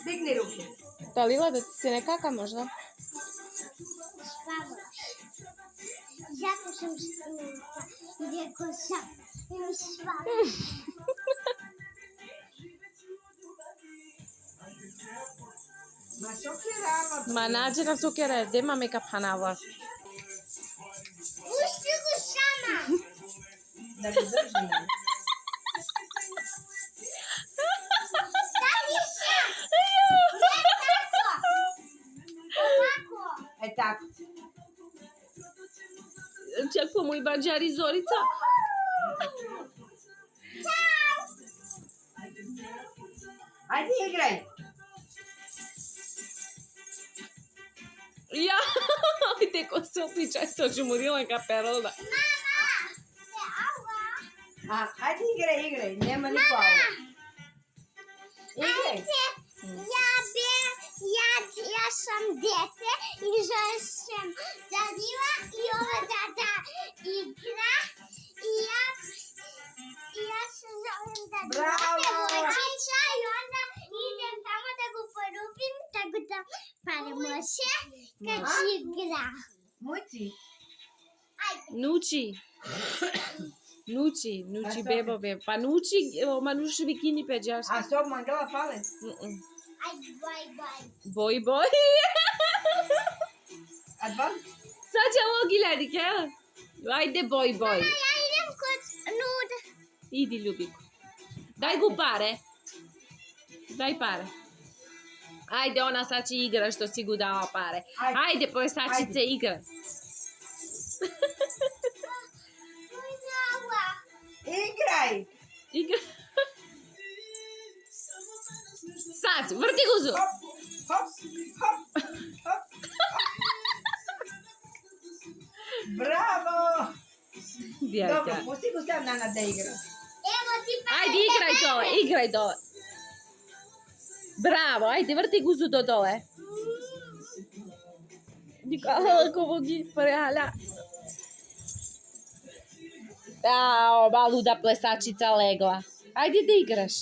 Digni ruke. Dalila, da ti se ne kaka možda? Spavaš. Zato sam skinuta. Rekao sam. I spavaš. Ma šokirava. Ma nađe na sukere, gdje ima make-up hanava? Pusti go sama. Da ga držim. Stavi se. Ne tako. Ovako. E tako. Čak po moj bađari Zorica. Ajde igraj. Ja, ajde ko se opičaj, to ću mu dila kaperolda. Ajde igraj. Nema niko ovo. Igraj. Ja sam dete i zove sam Danila i ova dada igra i ja se zovem Danila Bravo! devojčica i onda idem tamo da go porubim tako da paramo se kad igra. Muci. Nuči bebove. Pa nuči, manuši bikini peđaš. A sob mangala pale? Aj, Boj. A dva? Sad će ovo gledati, kjela? Ajde, boj. Ja idem kod Nuda. Idi, Ljubiko. Daj gu pare. Daj pare. Ajde, ona sad će igra što si gu dao pare. Ajde, pojesačice, igra. Igraj. Igra. Sad, vrti guzu. Hop. Bravo. Dobro, pusti go sam Nana da igra. Evo ti pare. Ajde, igraj dole. Bravo, ajde, vrti guzu do dole. Kako vogi prehala. Ova luda plesačica legla. Ajde da igraš.